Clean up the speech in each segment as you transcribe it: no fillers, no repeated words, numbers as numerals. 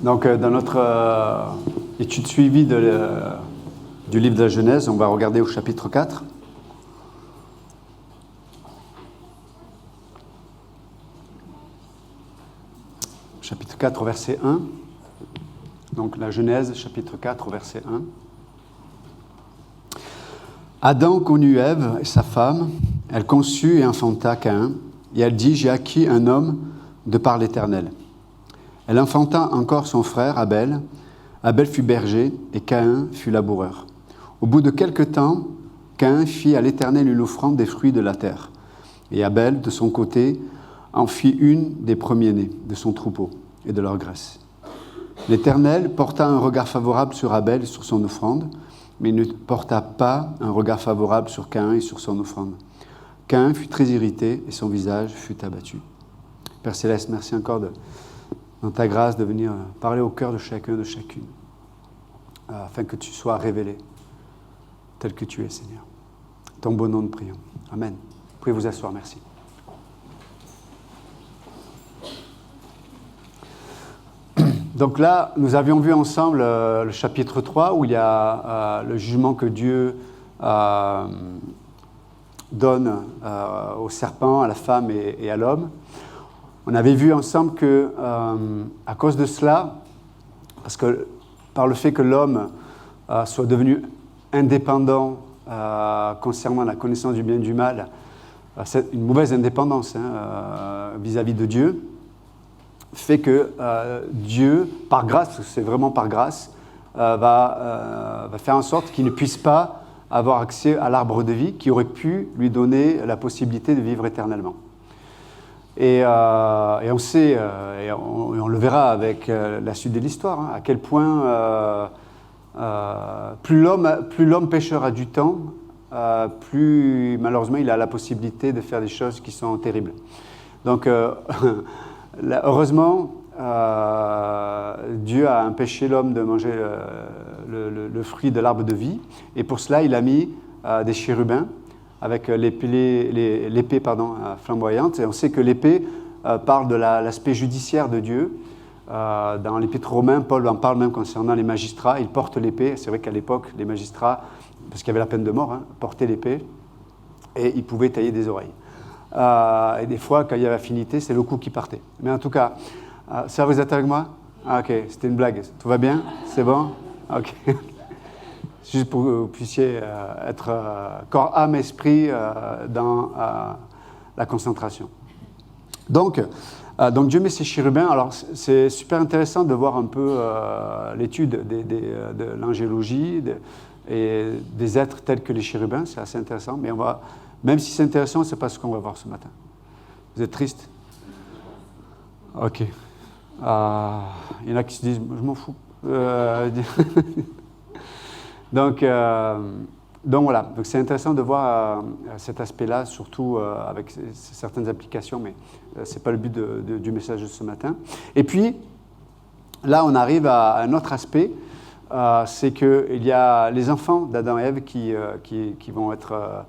Donc, dans notre étude suivie du livre de la Genèse, on va regarder au chapitre 4. Chapitre 4, verset 1. Donc, la Genèse, chapitre 4, verset 1. Adam connut Ève et sa femme. Elle conçut et enfanta Caïn. Et elle dit, j'ai acquis un homme de par l'Éternel. Elle enfanta encore son frère Abel. Abel fut berger et Caïn fut laboureur. Au bout de quelque temps, Caïn fit à l'Éternel une offrande des fruits de la terre. Et Abel, de son côté, en fit une des premiers-nés de son troupeau et de leur graisse. L'Éternel porta un regard favorable sur Abel et sur son offrande, mais il ne porta pas un regard favorable sur Caïn et sur son offrande. Caïn fut très irrité et son visage fut abattu. Père Céleste, merci encore dans ta grâce de venir parler au cœur de chacun, de chacune, afin que tu sois révélé tel que tu es, Seigneur. Ton beau nom de prions. Amen. Vous pouvez vous asseoir, merci. Donc là, nous avions vu ensemble le chapitre 3 où il y a le jugement que Dieu donne au serpent, à la femme et à l'homme. On avait vu ensemble que, à cause de cela, parce que par le fait que l'homme soit devenu indépendant concernant la connaissance du bien et du mal, c'est une mauvaise indépendance vis-à-vis de Dieu, fait que Dieu, par grâce, c'est vraiment par grâce, va faire en sorte qu'il ne puisse pas avoir accès à l'arbre de vie qui aurait pu lui donner la possibilité de vivre éternellement. Et on sait, et on le verra avec la suite de l'histoire, à quel point plus l'homme pécheur a du temps, plus malheureusement il a la possibilité de faire des choses qui sont terribles. Donc heureusement, Dieu a empêché l'homme de manger le fruit de l'arbre de vie, et pour cela il a mis des chérubins avec l'épée flamboyante. Et on sait que l'épée parle de l'aspect judiciaire de Dieu. Dans l'Épître aux Romains, Paul en parle même concernant les magistrats. Ils portent l'épée. C'est vrai qu'à l'époque, les magistrats, parce qu'il y avait la peine de mort, portaient l'épée et ils pouvaient tailler des oreilles. Et des fois, quand il y avait affinité, c'est le coup qui partait. Mais en tout cas, ça, vous êtes avec moi? Ah, ok, c'était une blague. Tout va bien? C'est bon? Ok. Juste pour que vous puissiez être corps, âme, esprit dans la concentration. Donc Dieu met ses chérubins. Alors c'est super intéressant de voir un peu l'étude de l'angélologie et des êtres tels que les chérubins. C'est assez intéressant, mais même si c'est intéressant, ce n'est pas ce qu'on va voir ce matin. Vous êtes triste? Ok. Il y en a qui se disent, je m'en fous. Donc voilà, donc c'est intéressant de voir cet aspect-là, surtout avec certaines applications, mais ce n'est pas le but du message de ce matin. Et puis, là, on arrive à un autre aspect, c'est qu'il y a les enfants d'Adam et Ève qui vont être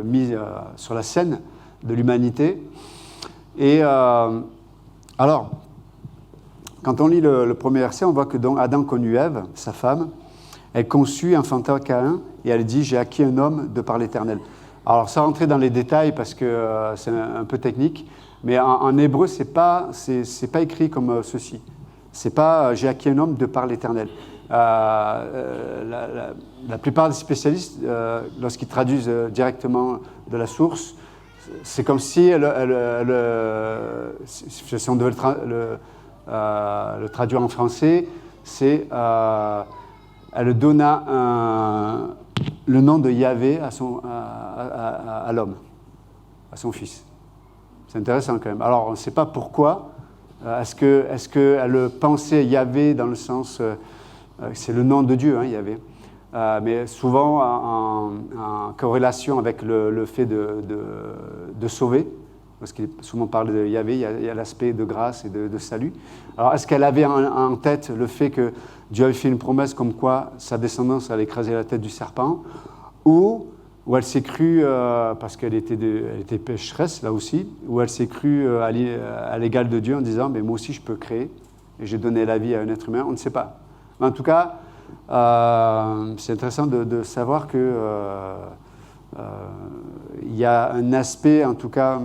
mis sur la scène de l'humanité. Et alors, quand on lit le premier verset, on voit que donc Adam connut Ève, sa femme. Elle conçut, enfanta Caïn, et elle dit, j'ai acquis un homme de par l'Éternel. Alors, sans rentrer dans les détails, parce que c'est un peu technique, mais en hébreu, c'est pas écrit comme ceci. C'est pas, j'ai acquis un homme de par l'Éternel. La plupart des spécialistes, lorsqu'ils traduisent directement de la source, c'est comme si si on devait le traduire en français, c'est... elle donna le nom de Yahvé à l'homme, à son fils. C'est intéressant quand même. Alors, on ne sait pas pourquoi. Est-ce qu'elle pensait Yahvé dans le sens... c'est le nom de Dieu, Yahvé. Mais souvent en corrélation avec le fait de sauver. Parce qu'il souvent parle de Yahvé, il y a l'aspect de grâce et de salut. Alors, est-ce qu'elle avait en tête le fait que Dieu avait fait une promesse comme quoi sa descendance allait écraser la tête du serpent, ou elle s'est crue, parce qu'elle était pécheresse là aussi, ou elle s'est crue à l'égal de Dieu en disant, mais moi aussi je peux créer, et j'ai donné la vie à un être humain, on ne sait pas. Mais en tout cas, c'est intéressant de savoir que il y a un aspect, en tout cas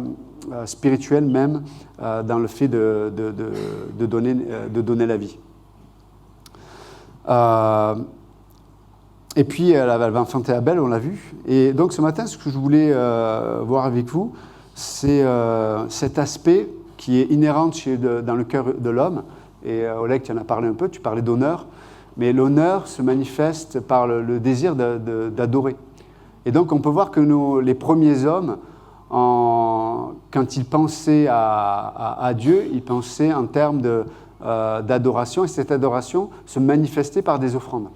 spirituel même, dans le fait de donner la vie. Et puis, elle va enfanter Abel, on l'a vu. Et donc, ce matin, ce que je voulais voir avec vous, c'est cet aspect qui est inhérent dans le cœur de l'homme. Et Oleg, tu en as parlé un peu, tu parlais d'honneur. Mais l'honneur se manifeste par le désir d'adorer. Et donc, on peut voir que les premiers hommes, quand ils pensaient à Dieu, ils pensaient en termes d'adoration. Et cette adoration se manifestait par des offrandes.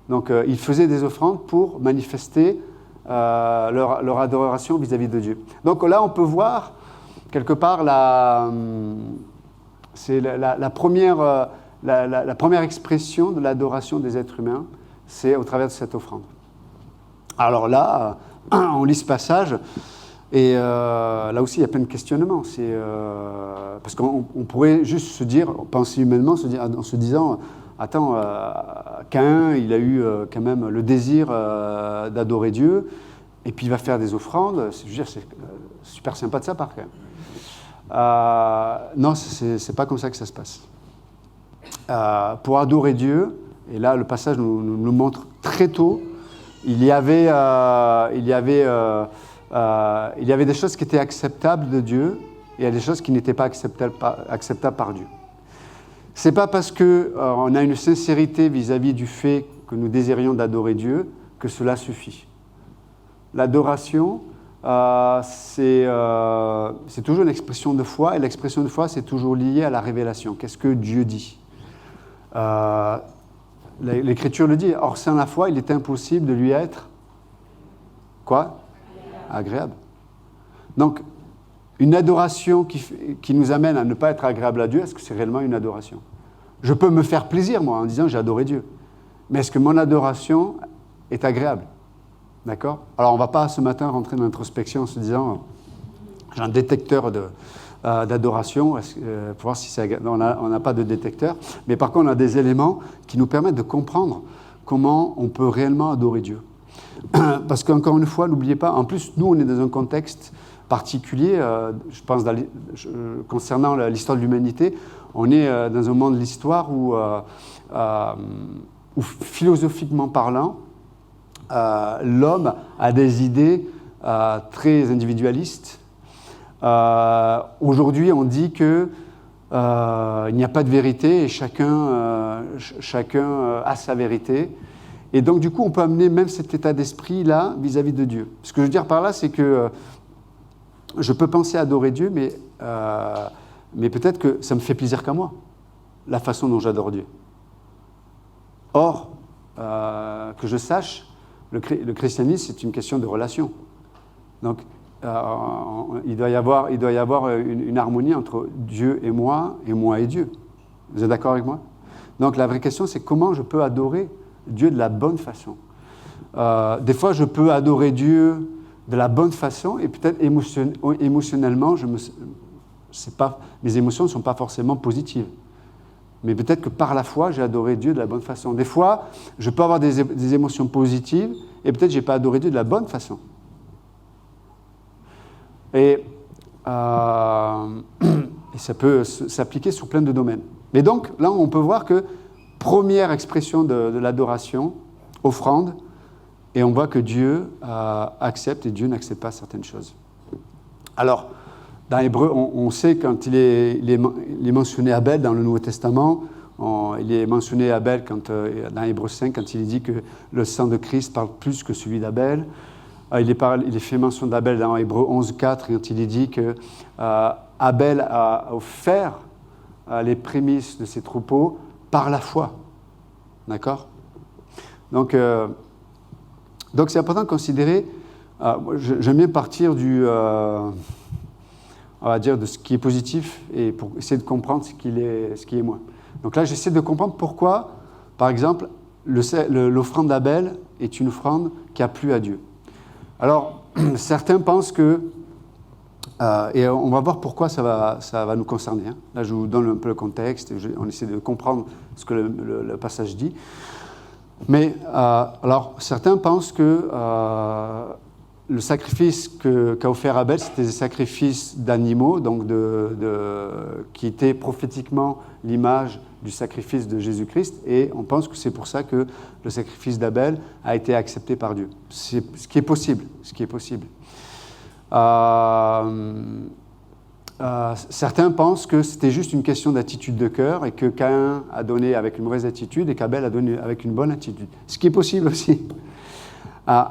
Donc, ils faisaient des offrandes pour manifester leur adoration vis-à-vis de Dieu. Donc là, on peut voir, quelque part, c'est la première expression de l'adoration des êtres humains, c'est au travers de cette offrande. Alors là, on lit ce passage, et là aussi, il y a plein de questionnements. Parce qu'on pourrait juste se dire, penser humainement, en se disant... Attends, Caïn, il a eu quand même le désir d'adorer Dieu, et puis il va faire des offrandes. Je veux dire, c'est super sympa de sa part, quand même. Non, c'est pas comme ça que ça se passe. Pour adorer Dieu, et là le passage nous le montre très tôt, il y avait des choses qui étaient acceptables de Dieu, et il y a des choses qui n'étaient pas acceptables par Dieu. Ce n'est pas parce qu'on a une sincérité vis-à-vis du fait que nous désirions d'adorer Dieu que cela suffit. L'adoration, c'est toujours une expression de foi, et l'expression de foi, c'est toujours lié à la révélation. Qu'est-ce que Dieu dit ? L'Écriture le dit, or sans la foi, il est impossible de lui être, quoi ? Agréable. Donc, une adoration qui nous amène à ne pas être agréable à Dieu, est-ce que c'est réellement une adoration ? Je peux me faire plaisir, moi, en disant j'ai adoré Dieu. Mais est-ce que mon adoration est agréable ? D'accord ? Alors, on ne va pas ce matin rentrer dans l'introspection en se disant j'ai un détecteur d'adoration, pour voir si c'est agréable. On n'a pas de détecteur. Mais par contre, on a des éléments qui nous permettent de comprendre comment on peut réellement adorer Dieu. Parce qu'encore une fois, n'oubliez pas, en plus, nous, on est dans un contexte particulier, je pense, concernant l'histoire de l'humanité, on est dans un monde de l'histoire où philosophiquement parlant, l'homme a des idées très individualistes. Aujourd'hui, on dit qu'il n'y a pas de vérité et chacun a sa vérité. Et donc, du coup, on peut amener même cet état d'esprit-là vis-à-vis de Dieu. Ce que je veux dire par là, c'est que je peux penser à adorer Dieu, mais peut-être que ça me fait plaisir qu'à moi, la façon dont j'adore Dieu. Or, que je sache, le christianisme, c'est une question de relation. Donc, il doit y avoir une harmonie entre Dieu et moi et Dieu. Vous êtes d'accord avec moi ? Donc, la vraie question, c'est comment je peux adorer Dieu de la bonne façon. Des fois, je peux adorer Dieu de la bonne façon, et peut-être émotionnellement, mes émotions ne sont pas forcément positives. Mais peut-être que par la foi, j'ai adoré Dieu de la bonne façon. Des fois, je peux avoir des émotions positives, et peut-être que je n'ai pas adoré Dieu de la bonne façon. Et ça peut s'appliquer sur plein de domaines. Mais donc, là, on peut voir que première expression de l'adoration, offrande, et on voit que Dieu accepte et Dieu n'accepte pas certaines choses. Alors, dans Hébreu, on sait quand il est mentionné Abel dans le Nouveau Testament, il est mentionné Abel dans Hébreu 5, quand il dit que le sang de Christ parle plus que celui d'Abel. Il est fait mention d'Abel dans Hébreu 11, 4, quand il est dit que Abel a offert les prémices de ses troupeaux par la foi. D'accord ? Donc c'est important de considérer, j'aime bien partir on va dire, de ce qui est positif et pour essayer de comprendre ce qui est moins. Donc là, j'essaie de comprendre pourquoi, par exemple, l'offrande d'Abel est une offrande qui a plu à Dieu. Alors, certains pensent que Et on va voir pourquoi ça va nous concerner. Hein. Là, je vous donne un peu le contexte, on essaie de comprendre ce que le passage dit. Mais alors, certains pensent que le sacrifice qu'a offert Abel, c'était des sacrifices d'animaux, donc qui étaient prophétiquement l'image du sacrifice de Jésus-Christ, et on pense que c'est pour ça que le sacrifice d'Abel a été accepté par Dieu. C'est ce qui est possible. Certains pensent que c'était juste une question d'attitude de cœur et que Caïn a donné avec une mauvaise attitude et qu'Abel a donné avec une bonne attitude. Ce qui est possible aussi.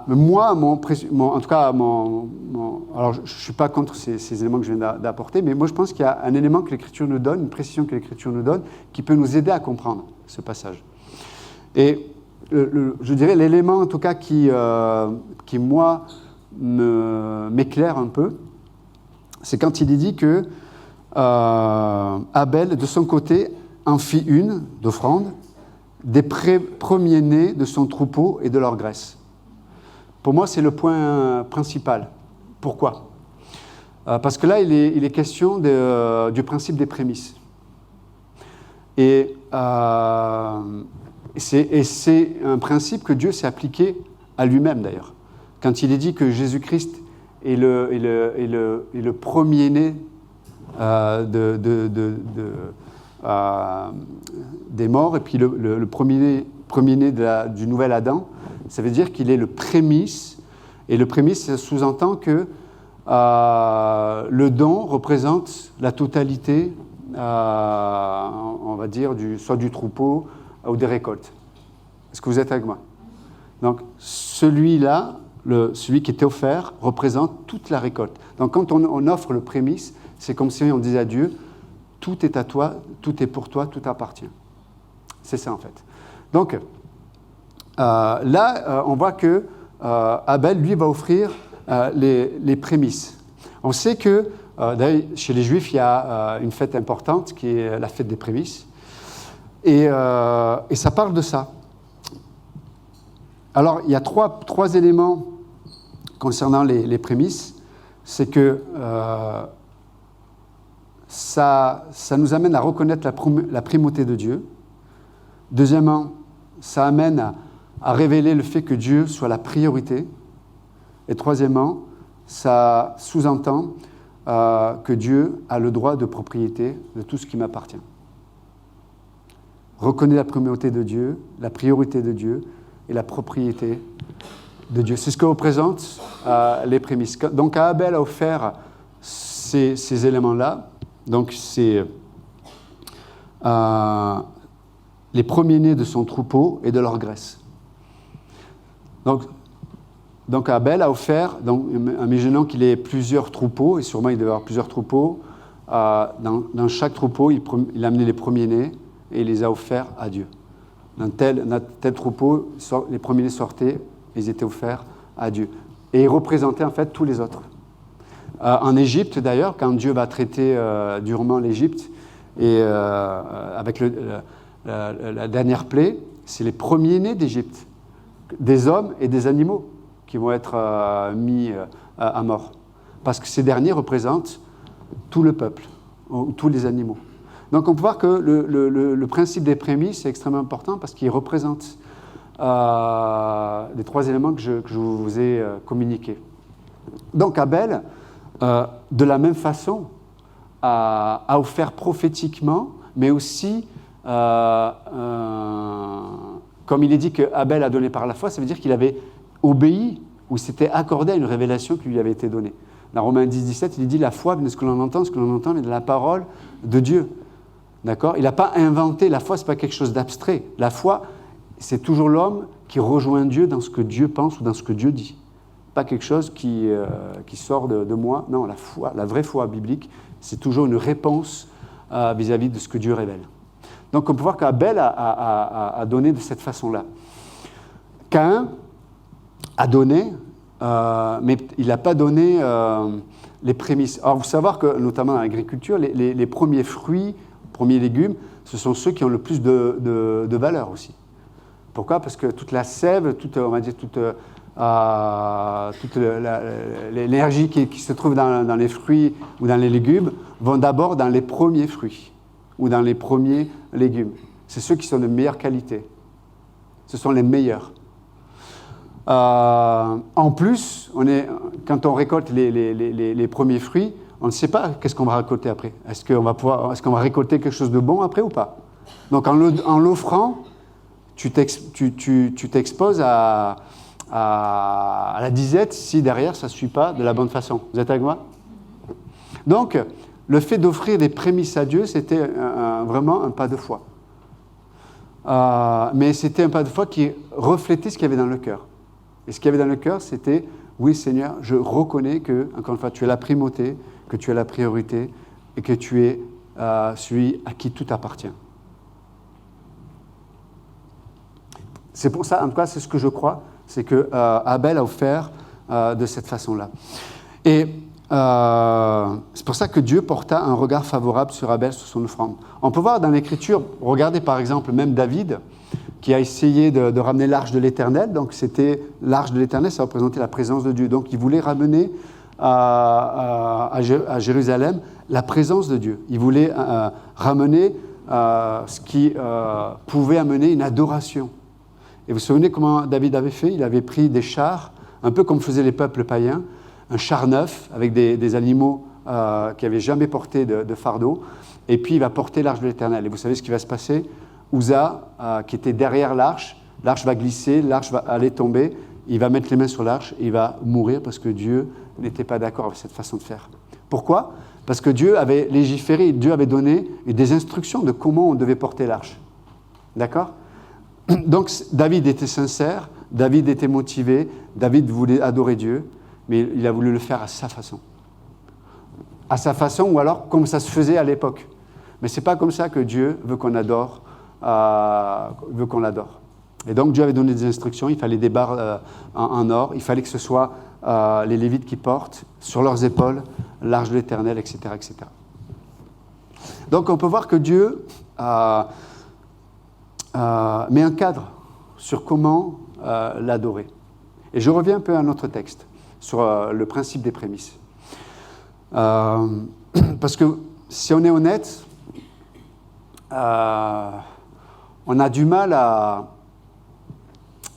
Moi, en tout cas, alors je ne suis pas contre ces éléments que je viens d'apporter, mais moi je pense qu'il y a un élément que l'Écriture nous donne, une précision que l'Écriture nous donne, qui peut nous aider à comprendre ce passage. Et je dirais l'élément en tout cas qui moi, m'éclaire un peu, c'est quand il est dit que Abel, de son côté, en fit une d'offrande des premiers-nés de son troupeau et de leur graisse. Pour moi, c'est le point principal. Pourquoi ? Parce que là, il est question du principe des prémices. Et c'est un principe que Dieu s'est appliqué à lui-même, d'ailleurs. Quand il est dit que Jésus-Christ est le premier-né des morts, et puis le premier-né du nouvel Adam, ça veut dire qu'il est le prémisse, et le prémisse, ça sous-entend que le don représente la totalité, on va dire, soit du troupeau ou des récoltes. Est-ce que vous êtes avec moi ? Donc, celui-là, celui qui était offert, représente toute la récolte. Donc, quand on offre le prémisse, c'est comme si on disait à Dieu, tout est à toi, tout est pour toi, tout appartient. C'est ça, en fait. Donc, là, on voit que Abel, lui, va offrir les prémices. On sait que, d'ailleurs, chez les Juifs, il y a une fête importante qui est la fête des prémices. Et ça parle de ça. Alors, il y a trois éléments concernant les prémices. C'est que ça nous amène à reconnaître la primauté de Dieu. Deuxièmement, ça amène à révéler le fait que Dieu soit la priorité. Et troisièmement, ça sous-entend que Dieu a le droit de propriété de tout ce qui m'appartient. Reconnaît la primauté de Dieu, la priorité de Dieu et la propriété de Dieu. C'est ce que représentent les prémices. Donc Abel a offert ces éléments-là. Donc c'est les premiers-nés de son troupeau et de leur graisse. Donc Abel a offert, imaginons qu'il ait plusieurs troupeaux, et sûrement il devait avoir plusieurs troupeaux. Dans chaque troupeau, il a amené les premiers-nés et il les a offerts à Dieu. Dans tel troupeau, les premiers-nés sortaient, ils étaient offerts à Dieu. Et ils représentaient en fait tous les autres. En Égypte d'ailleurs, quand Dieu va traiter durement l'Égypte, et avec la dernière plaie, c'est les premiers-nés d'Égypte, des hommes et des animaux qui vont être mis à mort. Parce que ces derniers représentent tout le peuple, ou tous les animaux. Donc on peut voir que le principe des prémices est extrêmement important parce qu'il représente les trois éléments que je vous ai communiqués. Donc Abel, de la même façon, a offert prophétiquement, mais aussi, comme il est dit que Abel a donné par la foi, ça veut dire qu'il avait obéi ou s'était accordé à une révélation qui lui avait été donnée. Dans Romains 10, 17, il dit « La foi vient de ce que l'on entend vient de la parole de Dieu ». D'accord ? Il n'a pas inventé, la foi, ce n'est pas quelque chose d'abstrait. La foi, c'est toujours l'homme qui rejoint Dieu dans ce que Dieu pense ou dans ce que Dieu dit. Pas quelque chose qui sort de moi. Non, la foi, la vraie foi biblique, c'est toujours une réponse vis-à-vis de ce que Dieu révèle. Donc on peut voir qu'Abel a donné de cette façon-là. Caïn a donné, mais il n'a pas donné les prémices. Alors, vous savez que, notamment dans l'agriculture, les premiers fruits, premiers légumes, ce sont ceux qui ont le plus de valeur aussi. Pourquoi ? Parce que toute la sève, on va dire toute toute l'énergie qui se trouve dans les fruits ou dans les légumes vont d'abord dans les premiers fruits ou dans les premiers légumes. C'est ceux qui sont de meilleure qualité. Ce sont les meilleurs. En plus, quand on récolte les premiers fruits, on ne sait pas qu'est-ce qu'on va récolter après. Est-ce qu'on va récolter quelque chose de bon après ou pas? Donc en l'offrant, tu t'exposes à la disette si derrière ça ne suit pas de la bonne façon. Vous êtes avec moi? Donc, le fait d'offrir des prémices à Dieu, c'était vraiment un pas de foi. Mais c'était un pas de foi qui reflétait ce qu'il y avait dans le cœur. Et ce qu'il y avait dans le cœur, c'était « Oui, Seigneur, je reconnais que, encore une fois, tu es la primauté, que tu es la priorité et que tu es celui à qui tout appartient. » C'est pour ça, en tout cas, c'est ce que je crois, c'est que Abel a offert de cette façon-là. Et c'est pour ça que Dieu porta un regard favorable sur Abel, sur son offrande. On peut voir dans l'Écriture, regardez par exemple même David, qui a essayé de ramener l'arche de l'Éternel. Donc c'était l'arche de l'Éternel, ça représentait la présence de Dieu. Donc il voulait ramener à Jérusalem la présence de Dieu. Il voulait ramener ce qui pouvait amener une adoration. Et vous vous souvenez comment David avait fait? Il avait pris des chars, un peu comme faisaient les peuples païens, un char neuf avec des animaux qui n'avaient jamais porté de fardeau, et puis il va porter l'arche de l'Éternel. Et vous savez ce qui va se passer? Uza, qui était derrière l'arche va glisser, l'arche va aller tomber, il va mettre les mains sur l'arche, et il va mourir parce que Dieu n'était pas d'accord avec cette façon de faire. Pourquoi? Parce que Dieu avait légiféré, Dieu avait donné des instructions de comment on devait porter l'arche. D'accord? Donc David était sincère, David était motivé, David voulait adorer Dieu, mais il a voulu le faire à sa façon. À sa façon, ou alors comme ça se faisait à l'époque. Mais ce n'est pas comme ça que Dieu veut qu'on adore, veut qu'on l'adore. Et donc Dieu avait donné des instructions, il fallait des barres en or, il fallait que ce soit les Lévites qui portent sur leurs épaules l'arche de l'Éternel, etc., etc. Donc on peut voir que Dieu met un cadre sur comment l'adorer. Et je reviens un peu à notre texte, sur le principe des prémices. Parce que si on est honnête, on a du mal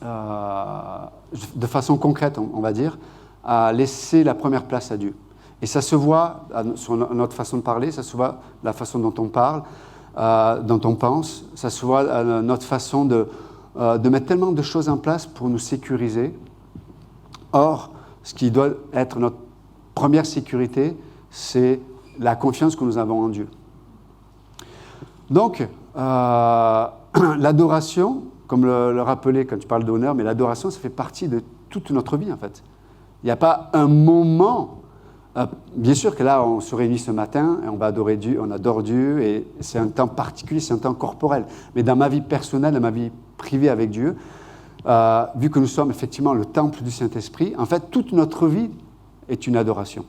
de façon concrète, on va dire, à laisser la première place à Dieu. Et ça se voit sur notre façon de parler, ça se voit la façon dont on parle, dont on pense, ça se voit à notre façon de mettre tellement de choses en place pour nous sécuriser. Or, ce qui doit être notre première sécurité, c'est la confiance que nous avons en Dieu. Donc, l'adoration, comme le rappelait quand tu parles d'honneur, mais l'adoration, ça fait partie de toute notre vie, en fait. Il n'y a pas un moment... bien sûr que là, on se réunit ce matin et on va adorer Dieu, on adore Dieu, et c'est un temps particulier, c'est un temps corporel. Mais dans ma vie personnelle, dans ma vie privée avec Dieu, vu que nous sommes effectivement le temple du Saint-Esprit, en fait, toute notre vie est une adoration.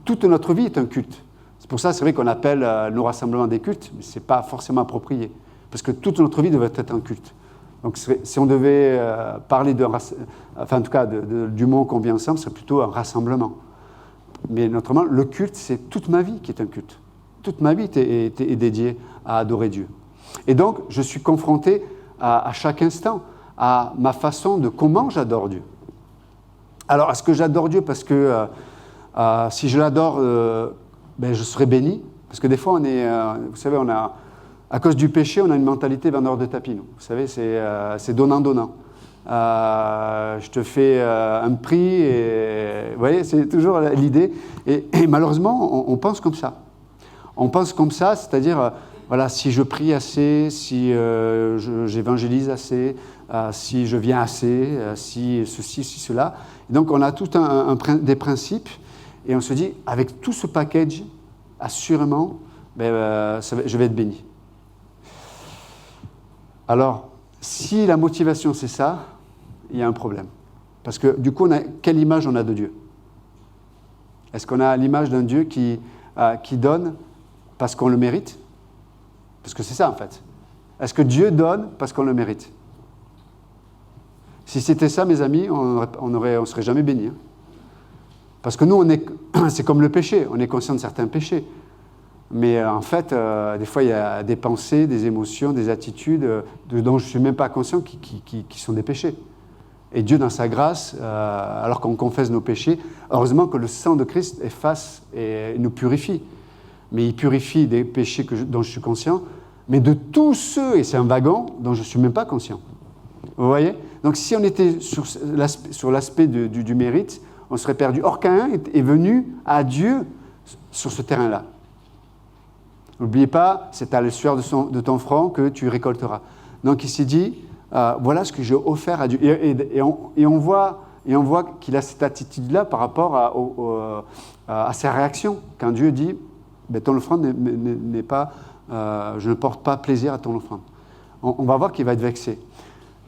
Toute notre vie est un culte. C'est pour ça, c'est vrai qu'on appelle nos rassemblements des cultes, mais ce n'est pas forcément approprié. Parce que toute notre vie devrait être un culte. Donc, si on devait parler en tout cas, du moment qu'on vit ensemble, ce serait plutôt un rassemblement. Mais notamment, le culte, c'est toute ma vie qui est un culte. Toute ma vie est dédiée à adorer Dieu. Et donc, je suis confronté à chaque instant à ma façon de comment j'adore Dieu. Alors, est-ce que j'adore Dieu parce que si je l'adore, je serai béni? Parce que des fois, vous savez, à cause du péché, on a une mentalité vendeur de tapis. Nous. Vous savez, c'est donnant-donnant. Je te fais un prix, et vous voyez, c'est toujours l'idée. Et malheureusement, on pense comme ça. On pense comme ça, c'est-à-dire, voilà, si je prie assez, si j'évangélise assez, si je viens assez, si ceci, si cela. Et donc, on a tout des principes, et on se dit, avec tout ce package, assurément, je vais être béni. Alors, si la motivation c'est ça, il y a un problème. Parce que du coup, quelle image on a de Dieu? Est-ce qu'on a l'image d'un Dieu qui donne parce qu'on le mérite? Parce que c'est ça en fait. Est-ce que Dieu donne parce qu'on le mérite? Si c'était ça, mes amis, on serait jamais bénis. Hein. Parce que nous, c'est comme le péché, on est conscient de certains péchés. Mais en fait, des fois, il y a des pensées, des émotions, des attitudes dont je ne suis même pas conscient qui sont des péchés. Et Dieu, dans sa grâce, alors qu'on confesse nos péchés, heureusement que le sang de Christ efface et nous purifie. Mais il purifie des péchés dont je suis conscient, mais de tous ceux, et c'est un wagon, dont je ne suis même pas conscient. Vous voyez ? Donc si on était sur l'aspect du mérite, on serait perdu. Or, Caïn est venu à Dieu sur ce terrain-là. N'oubliez pas, c'est à la sueur de ton front que tu récolteras. Donc il s'est dit, voilà ce que j'ai offert à Dieu. Et on voit qu'il a cette attitude-là par rapport à sa réaction. Quand Dieu dit, ton offrande n'est pas, je ne porte pas plaisir à ton offrande. On va voir qu'il va être vexé.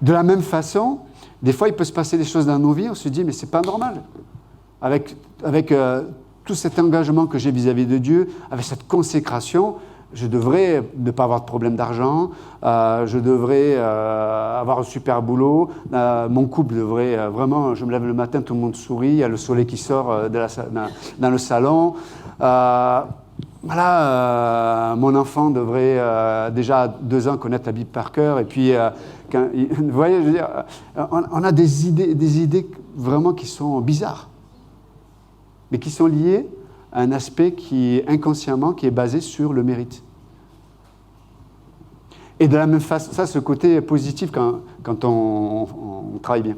De la même façon, des fois il peut se passer des choses dans nos vies, on se dit, mais c'est pas normal. Avec tout cet engagement que j'ai vis-à-vis de Dieu, avec cette consécration, je devrais ne pas avoir de problème d'argent, je devrais avoir un super boulot, mon couple devrait vraiment, je me lève le matin, tout le monde sourit, il y a le soleil qui sort dans le salon. Mon enfant devrait déjà à 2 ans connaître la Bible par cœur, et puis, vous voyez, je veux dire, on a des idées vraiment qui sont bizarres, mais qui sont liées à un aspect qui est basé sur le mérite. Et de la même façon, ça, ce côté positif quand on travaille bien.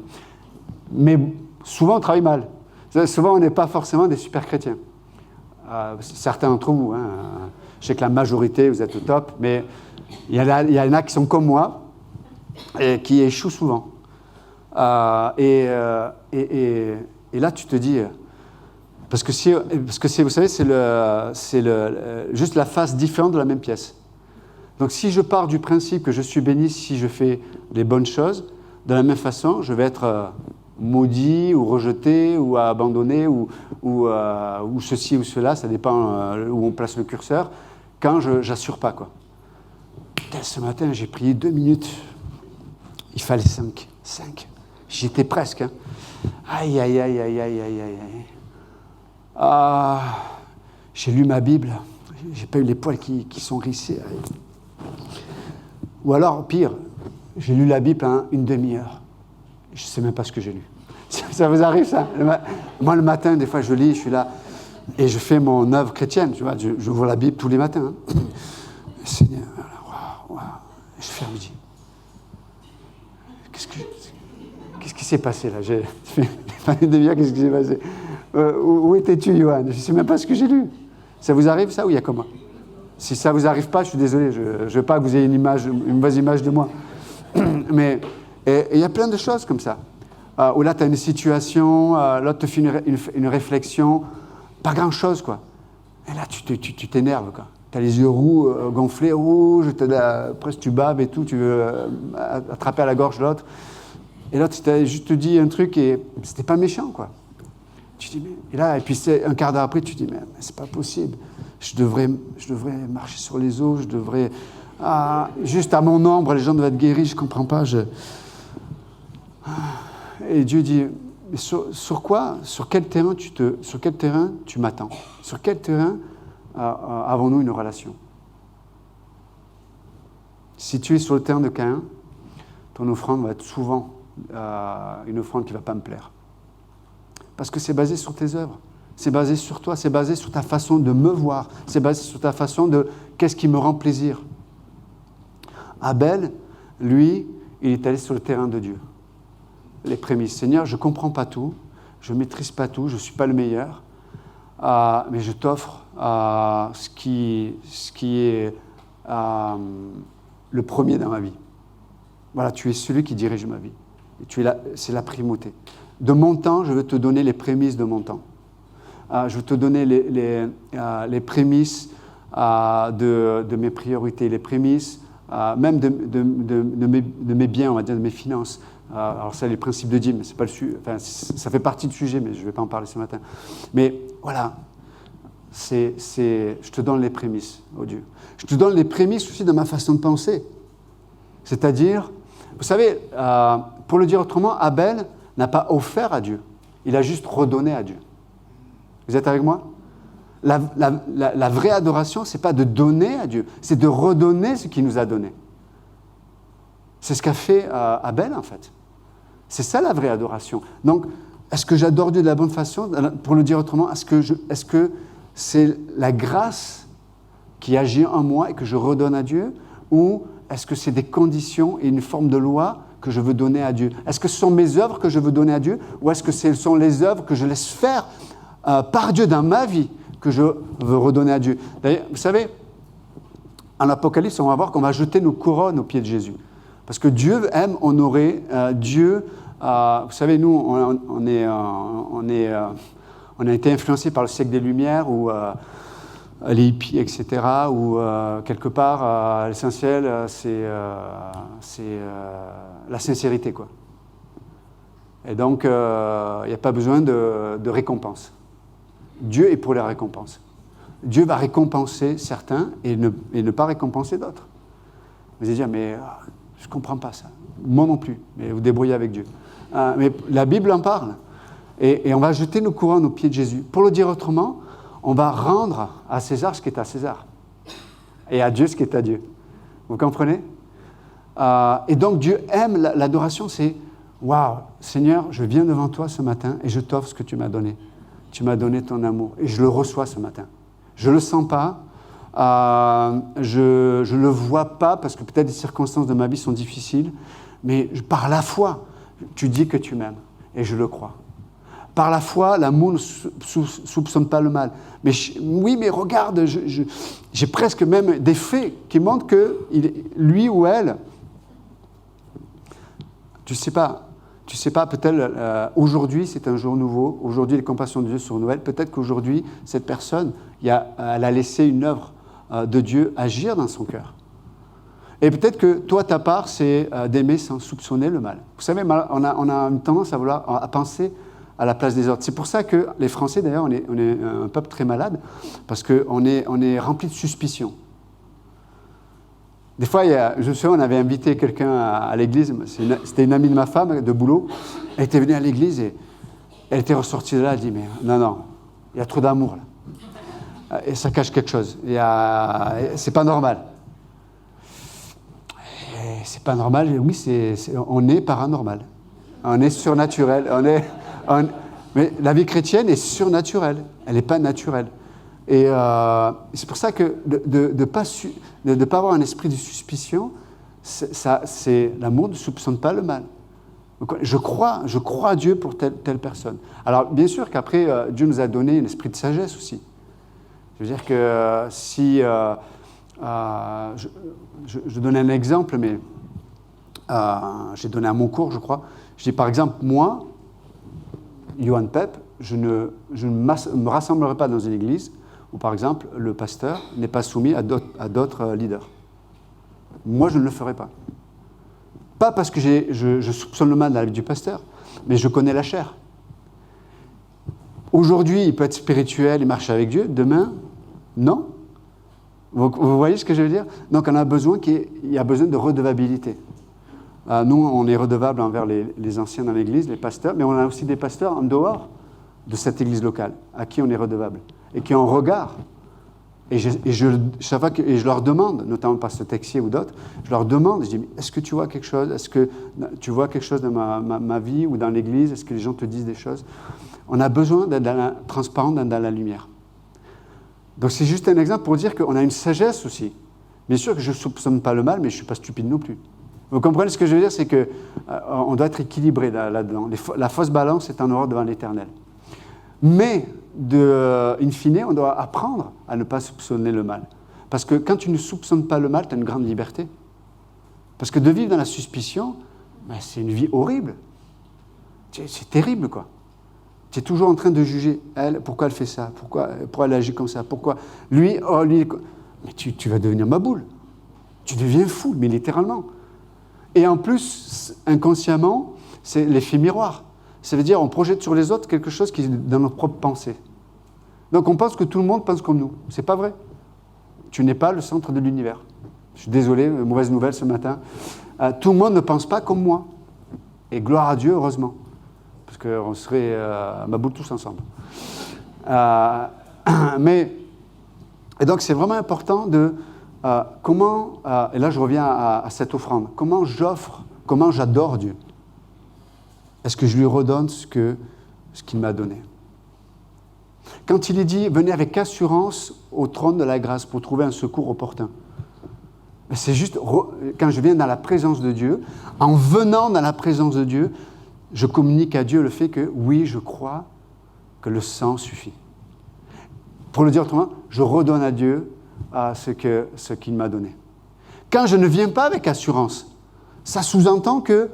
Mais souvent, on travaille mal. Souvent, on n'est pas forcément des super chrétiens. Certains d'entre vous, hein, je sais que la majorité, vous êtes au top, mais il y en a qui sont comme moi et qui échouent souvent. Et là, tu te dis... Parce que vous savez, c'est juste la face différente de la même pièce. Donc si je pars du principe que je suis béni si je fais les bonnes choses, de la même façon, je vais être maudit ou rejeté ou abandonné ou ceci ou cela, ça dépend où on place le curseur, quand je n'assure pas, quoi. Putain, ce matin, j'ai prié 2 minutes. Il fallait 5. J'étais presque. Hein. Aïe. J'ai lu ma Bible, j'ai pas eu les poils qui sont hérissés. Ou alors, pire, j'ai lu la Bible en 1/2 heure. Je sais même pas ce que j'ai lu. Ça vous arrive, ça? Moi, le matin, des fois, je lis, je suis là, et je fais mon œuvre chrétienne, tu vois, j'ouvre la Bible tous les matins. Hein. Seigneur, waouh. Je ferme, je dis, qu'est-ce qui s'est passé, là? J'ai fait une demi-heure, qu'est-ce qui s'est passé? Où étais-tu, Johan? Je ne sais même pas ce que j'ai lu. Ça vous arrive, ça, ou il y a comment? Si ça ne vous arrive pas, je suis désolé, je ne veux pas que vous ayez une mauvaise image de moi. Mais il y a plein de choses comme ça. Où là, tu as une situation, l'autre te fait une réflexion, pas grand-chose, quoi. Et là, tu t'énerves, quoi. Tu as les yeux gonflés, rouges, presque tu baves et tout, tu veux attraper à la gorge l'autre. Et l'autre, juste te dit un truc et c'était pas méchant, quoi. Tu dis, et puis un quart d'heure après, tu dis, mais c'est pas possible. Je devrais marcher sur les eaux, je devrais... juste à mon ombre, les gens doivent être guéris, je comprends pas. Et Dieu dit, sur quoi, sur quel terrain tu m'attends? Sur quel terrain avons-nous une relation? Si tu es sur le terrain de Caïn, ton offrande va être souvent une offrande qui ne va pas me plaire. Parce que c'est basé sur tes œuvres, c'est basé sur toi, c'est basé sur ta façon de me voir, c'est basé sur ta façon de qu'est-ce qui me rend plaisir. Abel, lui, il est allé sur le terrain de Dieu. Les prémices. Seigneur, je ne comprends pas tout, je ne maîtrise pas tout, je ne suis pas le meilleur, mais je t'offre ce qui est le premier dans ma vie. Voilà, tu es celui qui dirige ma vie. Et c'est la primauté. De mon temps, je veux te donner les prémices de mon temps. Je veux te donner les prémices de mes priorités, les prémices même de mes biens, on va dire, de mes finances. Alors ça, les principes de dîme, c'est pas le sujet. Enfin, ça fait partie du sujet, mais je ne vais pas en parler ce matin. Mais voilà, je te donne les prémices, oh Dieu. Je te donne les prémices aussi de ma façon de penser. C'est-à-dire, Vous savez, pour le dire autrement, Abel n'a pas offert à Dieu. Il a juste redonné à Dieu. Vous êtes avec moi? La vraie adoration, ce n'est pas de donner à Dieu, c'est de redonner ce qu'il nous a donné. C'est ce qu'a fait Abel, en fait. C'est ça la vraie adoration. Donc, est-ce que j'adore Dieu de la bonne façon? Pour le dire autrement, est-ce que c'est la grâce qui agit en moi et que je redonne à Dieu? Ou est-ce que c'est des conditions et une forme de loi que je veux donner à Dieu? Est-ce que ce sont mes œuvres que je veux donner à Dieu? Ou est-ce que ce sont les œuvres que je laisse faire par Dieu dans ma vie que je veux redonner à Dieu? D'ailleurs, vous savez, en Apocalypse, on va voir qu'on va jeter nos couronnes aux pieds de Jésus. Parce que Dieu aime honorer Dieu. Vous savez, nous, on a été influencés par le siècle des Lumières ou les hippies, etc. Où quelque part, l'essentiel, c'est la sincérité, quoi. Et donc, il n'y a pas besoin de récompense. Dieu est pour les récompenses. Dieu va récompenser certains et ne pas récompenser d'autres. Vous allez dire, mais je ne comprends pas ça. Moi non plus, mais vous débrouillez avec Dieu. Mais la Bible en parle. Et on va jeter nos couronnes aux pieds de Jésus. Pour le dire autrement, on va rendre à César ce qui est à César. Et à Dieu ce qui est à Dieu. Vous comprenez? Et donc Dieu aime l'adoration, c'est « Waouh, Seigneur, je viens devant toi ce matin et je t'offre ce que tu m'as donné. Tu m'as donné ton amour et je le reçois ce matin. Je ne le sens pas, je ne le vois pas parce que peut-être les circonstances de ma vie sont difficiles, mais par la foi, tu dis que tu m'aimes et je le crois. Par la foi, l'amour ne soupçonne pas le mal. Mais oui, mais regarde, j'ai presque même des faits qui montrent que lui ou elle, tu sais pas, peut-être aujourd'hui c'est un jour nouveau, aujourd'hui les compassions de Dieu sont nouvelles, peut-être qu'aujourd'hui cette personne, elle a laissé une œuvre de Dieu agir dans son cœur. Et peut-être que toi, ta part, c'est d'aimer sans soupçonner le mal. Vous savez, on a une tendance à penser à la place des autres. C'est pour ça que les Français, d'ailleurs, on est un peuple très malade, parce qu'on est rempli de suspicion. Des fois, je sais, on avait invité quelqu'un à l'église, c'était une amie de ma femme de boulot, elle était venue à l'église et elle était ressortie de là, elle dit, mais non, il y a trop d'amour là. Et ça cache quelque chose. C'est pas normal. Et c'est pas normal, oui, on est paranormal. On est surnaturel. Mais la vie chrétienne est surnaturelle, elle n'est pas naturelle. Et c'est pour ça que de ne pas avoir un esprit de suspicion, l'amour ne soupçonne pas le mal. Donc, je crois à Dieu pour telle personne. Alors, bien sûr qu'après, Dieu nous a donné un esprit de sagesse aussi. Je veux dire que si... je donne un exemple, mais j'ai donné à mon cours, je crois. Je dis, par exemple, moi, Johan Pep, je ne me rassemblerai pas dans une église où, par exemple, le pasteur n'est pas soumis à d'autres leaders. Moi, je ne le ferai pas. Pas parce que je soupçonne le mal dans la vie du pasteur, mais je connais la chair. Aujourd'hui, il peut être spirituel, il marche avec Dieu. Demain, non. Vous voyez ce que je veux dire? Donc, on a besoin il y a besoin de redevabilité. Nous, on est redevable envers les anciens dans l'église, les pasteurs, mais on a aussi des pasteurs en dehors de cette église locale, à qui on est redevable, et qui ont un regard. Et je leur demande, notamment pasteur Texier ou d'autres, je leur demande, je dis, est-ce que tu vois quelque chose? Est-ce que tu vois quelque chose dans ma vie ou dans l'église? Est-ce que les gens te disent des choses? On a besoin d'être transparent dans la lumière. Donc c'est juste un exemple pour dire qu'on a une sagesse aussi. Bien sûr que je ne soupçonne pas le mal, mais je ne suis pas stupide non plus. Vous comprenez ce que je veux dire? C'est qu'on doit être équilibré là-dedans. La fausse balance est en horreur devant l'Éternel. Mais, in fine, on doit apprendre à ne pas soupçonner le mal. Parce que quand tu ne soupçonnes pas le mal, tu as une grande liberté. Parce que de vivre dans la suspicion, c'est une vie horrible. C'est terrible, quoi. Tu es toujours en train de juger elle, pourquoi elle fait ça, pourquoi elle agit comme ça, pourquoi lui, mais tu vas devenir ma boule. Tu deviens fou, mais littéralement. Et en plus, inconsciemment, c'est l'effet miroir. Ça veut dire on projette sur les autres quelque chose qui est dans notre propre pensée. Donc on pense que tout le monde pense comme nous. C'est pas vrai. Tu n'es pas le centre de l'univers. Je suis désolé, mauvaise nouvelle ce matin. Tout le monde ne pense pas comme moi. Et gloire à Dieu, heureusement. Parce qu'on serait à ma boule tous ensemble. Et donc, c'est vraiment important de comment, et là je reviens à cette offrande, comment j'adore Dieu. Est-ce que je lui redonne ce qu'il m'a donné? Quand il est dit, venez avec assurance au trône de la grâce pour trouver un secours opportun. C'est juste, quand je viens dans la présence de Dieu, en venant dans la présence de Dieu, je communique à Dieu le fait que, oui, je crois que le sang suffit. Pour le dire autrement, je redonne à Dieu ce qu'il m'a donné. Quand je ne viens pas avec assurance, ça sous-entend que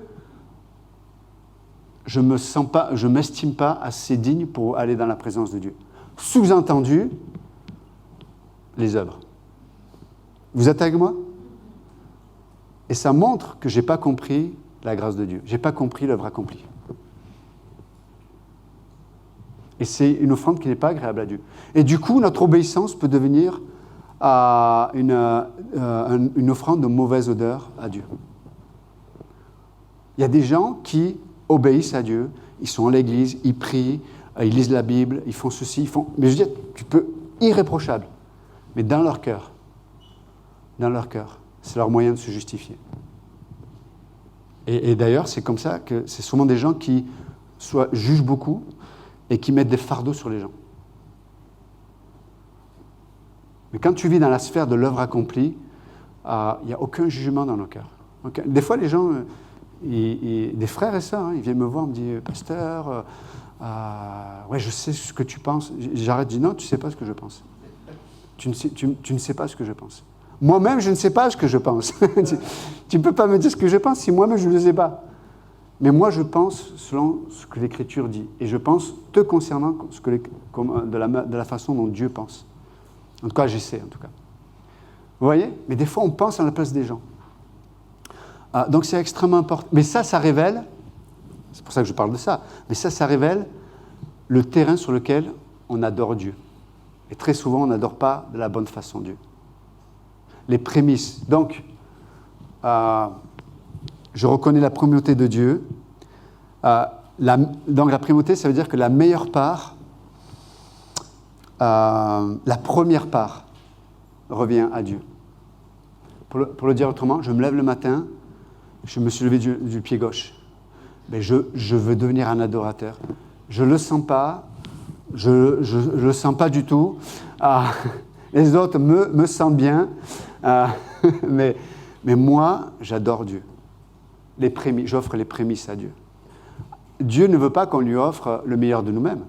je ne m'estime pas assez digne pour aller dans la présence de Dieu. Sous-entendu, les œuvres. Vous êtes avec moi? Et ça montre que je n'ai pas compris la grâce de Dieu. Je n'ai pas compris l'œuvre accomplie. Et c'est une offrande qui n'est pas agréable à Dieu. Et du coup, notre obéissance peut devenir une offrande de mauvaise odeur à Dieu. Il y a des gens qui obéissent à Dieu, ils sont à l'église, ils prient, ils lisent la Bible, ils font ceci, ils font... Mais je veux dire, tu peux, irréprochable. Mais dans leur cœur, c'est leur moyen de se justifier. Et d'ailleurs, c'est comme ça que c'est souvent des gens qui jugent beaucoup et qui mettent des fardeaux sur les gens. Mais quand tu vis dans la sphère de l'œuvre accomplie, il n'y a aucun jugement dans nos cœurs. Okay? Des fois, les gens, des frères et sœurs, ils viennent me voir, me disent « Pasteur, ouais, je sais ce que tu penses. » J'arrête de dire « Non, tu ne sais pas ce que je pense. Tu ne sais pas ce que je pense. » Moi-même, je ne sais pas ce que je pense. Tu ne peux pas me dire ce que je pense si moi-même, je ne le sais pas. Mais moi, je pense selon ce que l'Écriture dit. Et je pense te concernant de la façon dont Dieu pense. En tout cas, j'essaie, en tout cas. Vous voyez? Mais des fois, on pense à la place des gens. Donc, c'est extrêmement important. Mais ça révèle, c'est pour ça que je parle de ça, mais ça révèle le terrain sur lequel on adore Dieu. Et très souvent, on n'adore pas de la bonne façon Dieu. Les prémices. Donc, je reconnais la primauté de Dieu. Donc, la primauté, ça veut dire que la meilleure part, la première part, revient à Dieu. Pour le dire autrement, je me lève le matin, je me suis levé du pied gauche. Mais je veux devenir un adorateur. Je ne le sens pas, je le sens pas du tout. Les autres me sentent bien, mais moi, j'adore Dieu. J'offre les prémices à Dieu. Dieu ne veut pas qu'on lui offre le meilleur de nous-mêmes.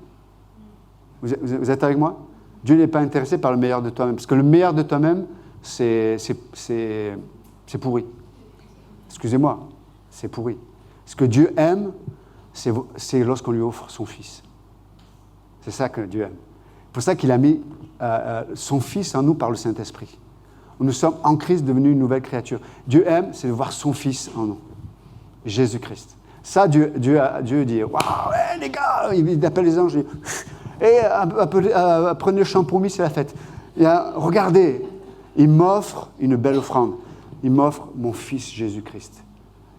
Vous êtes avec moi? Dieu n'est pas intéressé par le meilleur de toi-même, parce que le meilleur de toi-même, c'est pourri. Excusez-moi, c'est pourri. Ce que Dieu aime, c'est lorsqu'on lui offre son Fils. C'est ça que Dieu aime. C'est pour ça qu'il a mis son Fils en nous par le Saint-Esprit. Nous sommes en Christ devenus une nouvelle créature. Dieu aime, c'est de voir son Fils en nous, Jésus-Christ. Ça, Dieu dit, waouh, ouais, les gars, il appelle les anges, prenez le champomis, c'est la fête. Regardez, il m'offre une belle offrande. Il m'offre mon Fils Jésus-Christ.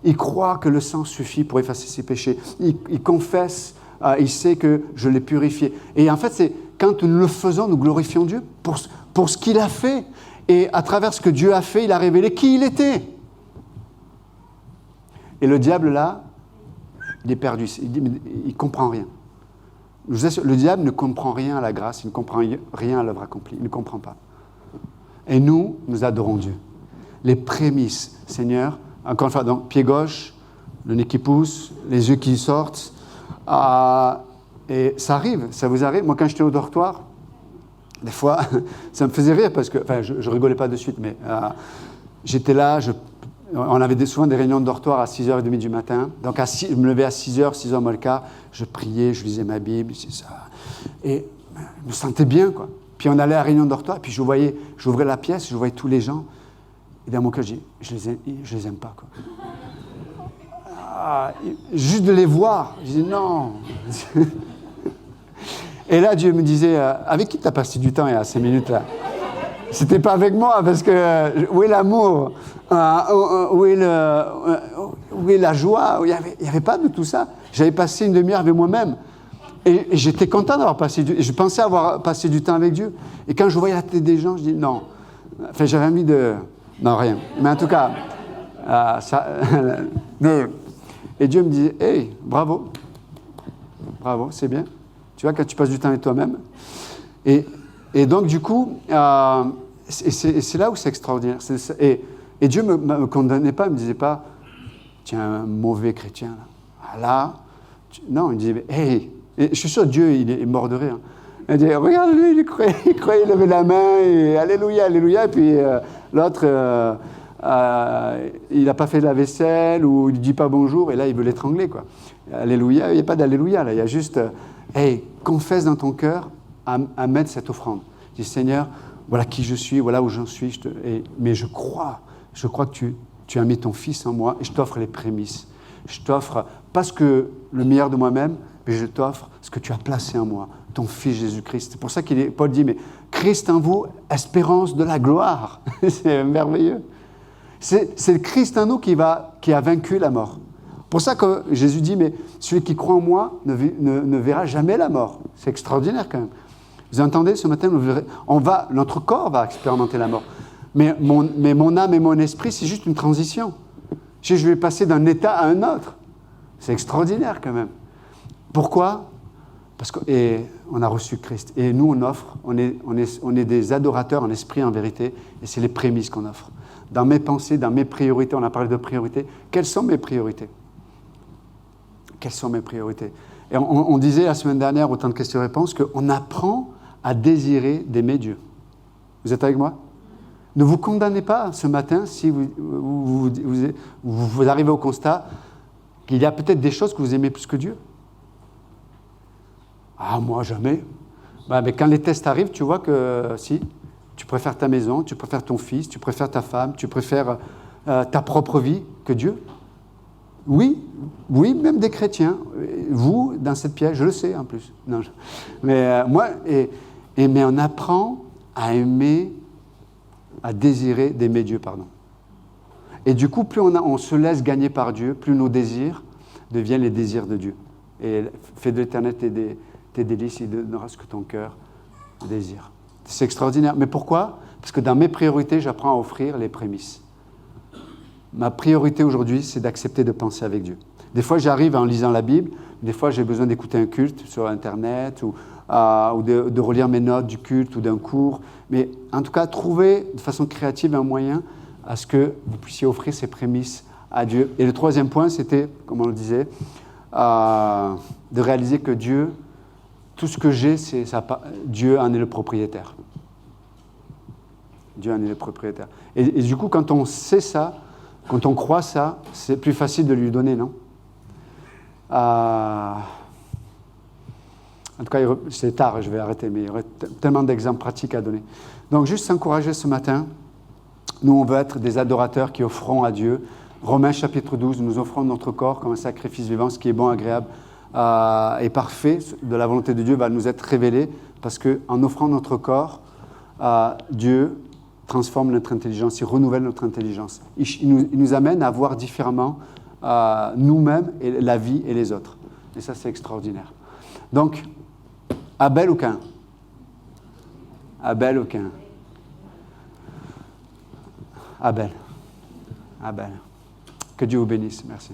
Il croit que le sang suffit pour effacer ses péchés. Il confesse, il sait que je l'ai purifié. Et en fait, c'est quand nous le faisons, nous glorifions Dieu pour ce qu'il a fait. Et à travers ce que Dieu a fait, il a révélé qui il était. Et le diable, là, il est perdu. Il ne comprend rien. Le diable ne comprend rien à la grâce, il ne comprend rien à l'œuvre accomplie. Il ne comprend pas. Et nous adorons Dieu. Les prémices, Seigneur, encore une fois, donc pied gauche, le nez qui pousse, les yeux qui sortent. Et ça arrive, ça vous arrive. Moi, quand j'étais au dortoir, des fois, ça me faisait rire parce que, enfin, je rigolais pas de suite, mais j'étais là, on avait souvent des réunions de dortoir à 6h30 du matin. Donc, je me levais à 6h, 6h moins le quart, je priais, je lisais ma Bible, c'est ça. Et je me sentais bien, quoi. Puis on allait à la réunion de dortoir, puis j'ouvrais la pièce, je voyais tous les gens. Et dans mon cœur, je les aime pas, quoi. Juste de les voir, je disais non. Et là, Dieu me disait, avec qui tu as passé du temps il y a 5 minutes là? C'était pas avec moi, parce que où est l'amour, où est la joie, il n'y avait pas de tout ça. J'avais passé une demi-heure avec moi-même. Et j'étais content d'avoir passé je pensais avoir passé du temps avec Dieu. Et quand je voyais la tête des gens, je dis non. Enfin, j'avais envie de... Non, rien. Mais en tout cas, et Dieu me dit, hey, bravo. Bravo, c'est bien. Tu vois, quand tu passes du temps avec toi-même. Et donc, du coup, c'est là où c'est extraordinaire. Et Dieu ne me condamnait pas, il ne me disait pas, tu es un mauvais chrétien. Là, non, il me disait, hey, et je suis sûr, Dieu, il est mort de rire. Il dit, regarde lui, il croyait, il levait la main, et alléluia, alléluia. Et puis l'autre, il n'a pas fait la vaisselle, ou il ne dit pas bonjour, et là, il veut l'étrangler, quoi. Alléluia, il n'y a pas d'alléluia, là. Il y a juste, hey, confesse dans ton cœur à mettre cette offrande. Dis, Seigneur, voilà qui je suis, voilà où j'en suis. Mais je crois que tu as mis ton Fils en moi, et je t'offre les prémices. Je t'offre, pas ce que le meilleur de moi-même, mais je t'offre ce que tu as placé en moi, ton Fils Jésus-Christ. C'est pour ça Paul dit, mais Christ en vous, espérance de la gloire. C'est merveilleux. C'est le Christ en nous qui a vaincu la mort. C'est pour ça que Jésus dit, mais celui qui croit en moi ne verra jamais la mort. C'est extraordinaire quand même. Vous entendez, ce matin, notre corps va expérimenter la mort. Mais mon âme et mon esprit, c'est juste une transition. Je vais passer d'un état à un autre. C'est extraordinaire quand même. Pourquoi ? Parce qu'on a reçu Christ. Et nous, on offre, on est des adorateurs en esprit, en vérité, et c'est les prémices qu'on offre. Dans mes pensées, dans mes priorités, on a parlé de priorités. Quelles sont mes priorités ? Quelles sont mes priorités ? Et on disait la semaine dernière, au temps de questions-réponses, qu'on apprend à désirer d'aimer Dieu. Vous êtes avec moi ? Ne vous condamnez pas ce matin si vous arrivez au constat qu'il y a peut-être des choses que vous aimez plus que Dieu. Ah, moi, jamais. Mais quand les tests arrivent, tu vois que si, tu préfères ta maison, tu préfères ton fils, tu préfères ta femme, tu préfères ta propre vie que Dieu. Oui, même des chrétiens. Vous, dans cette pièce, je le sais en plus. Non, mais mais on apprend à aimer, à désirer d'aimer Dieu, pardon. Et du coup, plus on se laisse gagner par Dieu, plus nos désirs deviennent les désirs de Dieu. Et fais de l'éternel tes délices, il donnera ce que ton cœur désire. C'est extraordinaire. Mais pourquoi ? Parce que dans mes priorités, j'apprends à offrir les prémices. Ma priorité aujourd'hui, c'est d'accepter de penser avec Dieu. Des fois, j'arrive en lisant la Bible. Des fois, j'ai besoin d'écouter un culte sur Internet ou de relire mes notes du culte ou d'un cours. Mais en tout cas, trouver de façon créative un moyen à ce que vous puissiez offrir ces prémices à Dieu. Et le troisième point, c'était, comme on le disait, de réaliser que Dieu, tout ce que j'ai, Dieu en est le propriétaire. Dieu en est le propriétaire. Et du coup, quand on sait ça, quand on croit ça, c'est plus facile de lui donner, non ? En tout cas, c'est tard, je vais arrêter, mais il y aurait tellement d'exemples pratiques à donner. Donc, juste s'encourager ce matin. Nous, on veut être des adorateurs qui offront à Dieu. Romains chapitre 12, nous offrons notre corps comme un sacrifice vivant, ce qui est bon, agréable et parfait de la volonté de Dieu va nous être révélé parce qu'en offrant notre corps, Dieu transforme notre intelligence, il renouvelle notre intelligence. Il nous amène à voir différemment nous-mêmes, et la vie et les autres. Et ça, c'est extraordinaire. Donc, Abel ou Caïn ? Abel ou Caïn ? Abel. Que Dieu vous bénisse. Merci.